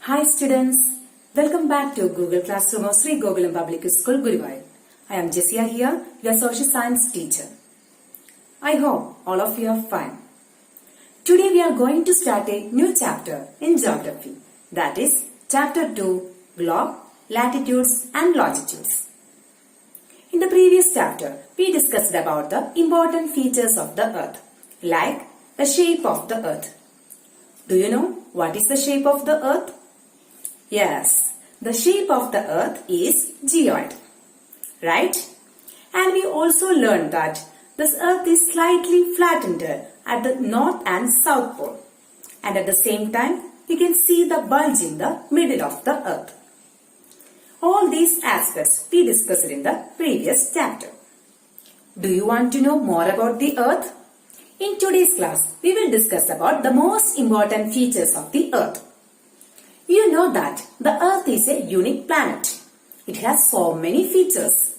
Hi students, welcome back to Google Classroom of Sri Gokulam Public School, Guruvayur. I am Jessia here, your social science teacher. I hope all of you are fine. Today we are going to start a new chapter in geography. That is chapter 2, Globe, Latitudes and Longitudes. In the previous chapter, we discussed about the important features of the earth, like the shape of the earth. Do you know what is the shape of the earth? Yes, the shape of the earth is geoid, right? And we also learned that this earth is slightly flattened at the north and south pole. And at the same time, you can see the bulge in the middle of the earth. All these aspects we discussed in the previous chapter. Do you want to know more about the earth? In today's class, we will discuss about the most important features of the earth. You know that the earth is a unique planet. It has so many features.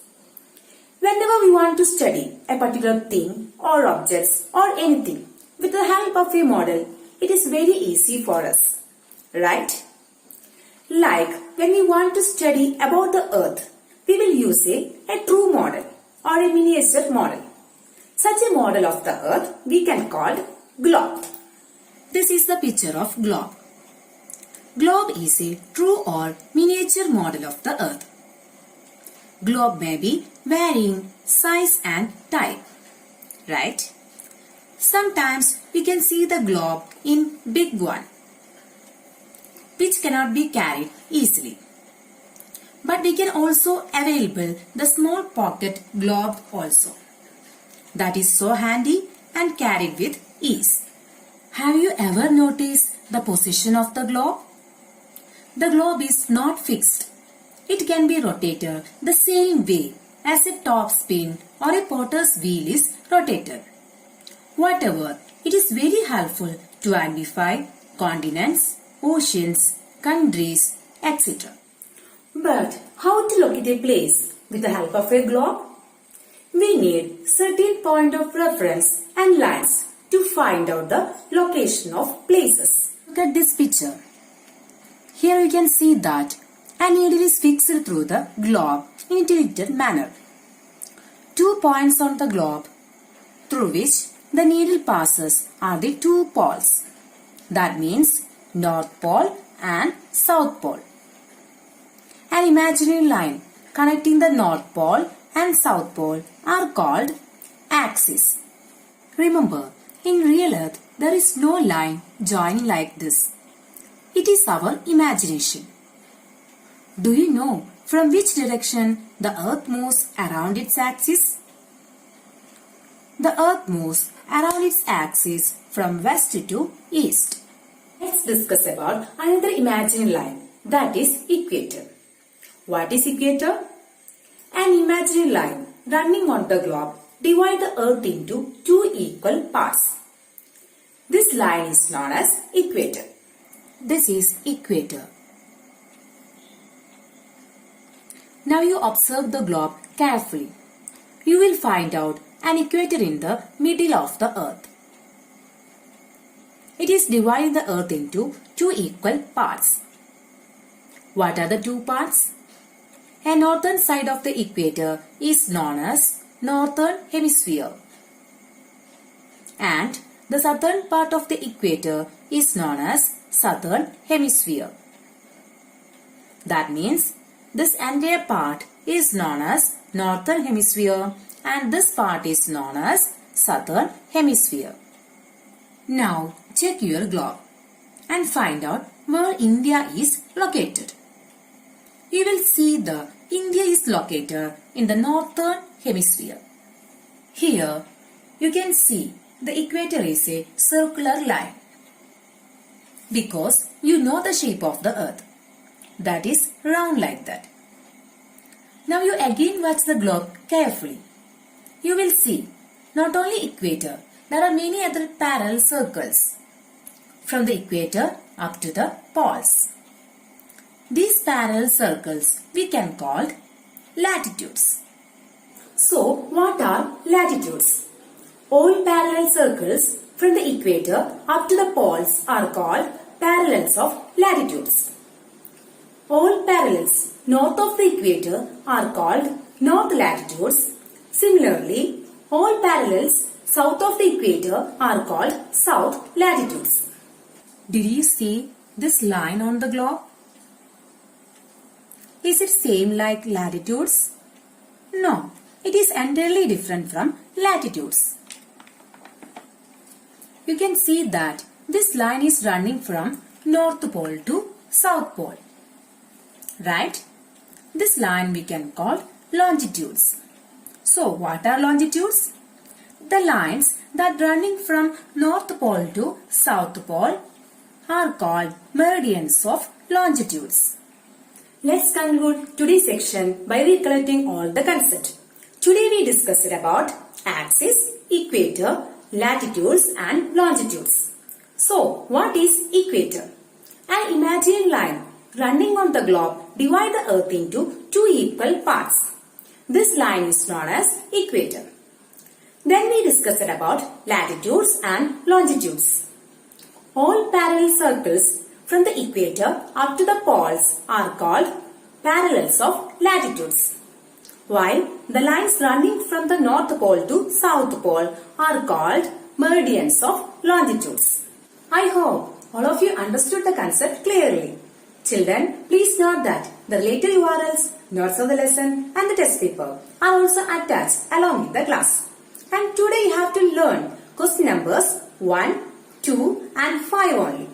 Whenever we want to study a particular thing or objects or anything with the help of a model, it is very easy for us, right? Like when we want to study about the earth, we will use a true model or a miniature model. Such a model of the earth we can call globe. This is the picture of globe. Globe is a true or miniature model of the earth. Globe may be varying size and type, right? Sometimes we can see the globe in big one, which cannot be carried easily. But we can also available the small pocket globe also. That is so handy and carried with ease. Have you ever noticed the position of the globe? The globe is not fixed. It can be rotated the same way as a top spin or a potter's wheel is rotated. Whatever, it is very helpful to identify continents, oceans, countries, etc. But how to locate a place with the help of a globe? We need certain point of reference and lines to find out the location of places. Look at this picture. Here you can see that a needle is fixed through the globe in a tilted manner. 2 points on the globe through which the needle passes are the 2 poles. That means North Pole and South Pole. An imaginary line connecting the North Pole and South Pole are called axes. Remember, in real Earth there is no line joining like this. It is our imagination. Do you know from which direction the earth moves around its axis? The earth moves around its axis from west to east. Let's discuss about another imaginary line, that is equator. What is equator? An imaginary line running on the globe divides the earth into 2 equal parts. This line is known as equator. This is equator. Now you observe the globe carefully. You will find out an equator in the middle of the earth. It is dividing the earth into 2 equal parts. What are the 2 parts? A northern side of the equator is known as northern hemisphere. And the southern part of the equator is known as southern hemisphere. That means this entire part is known as northern hemisphere and this part is known as southern hemisphere. Now check your globe and find out where India is located. You will see the India is located in the northern hemisphere. Here you can see the equator is a circular line. Because you know the shape of the earth. That is round like that. Now you again watch the globe carefully. You will see not only equator, there are many other parallel circles from the equator up to the poles. These parallel circles we can call latitudes. So what are latitudes? All parallel circles from the equator up to the poles are called parallels of latitudes. All parallels north of the equator are called north latitudes. Similarly, all parallels south of the equator are called south latitudes. Did you see this line on the globe? Is it same like latitudes? No, it is entirely different from latitudes. You can see that this line is running from North Pole to South Pole. Right? This line we can call longitudes. So what are longitudes? The lines that running from North Pole to South Pole are called meridians of longitudes. Let's conclude today's section by recollecting all the concepts. Today we discussed about axis, equator, latitudes and longitudes. So, what is equator? An imaginary line running on the globe divides the earth into two equal parts. This line is known as equator. Then we discussed about latitudes and longitudes. All parallel circles from the equator up to the poles are called parallels of latitudes, while the lines running from the North Pole to South Pole are called meridians of longitudes. I hope all of you understood the concept clearly. Children, please note that the related URLs, notes of the lesson and the test paper are also attached along with the class. And today you have to learn question numbers 1, 2 and 5 only.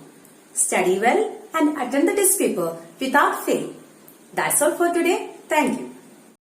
Study well and attend the test paper without fail. That's all for today. Thank you.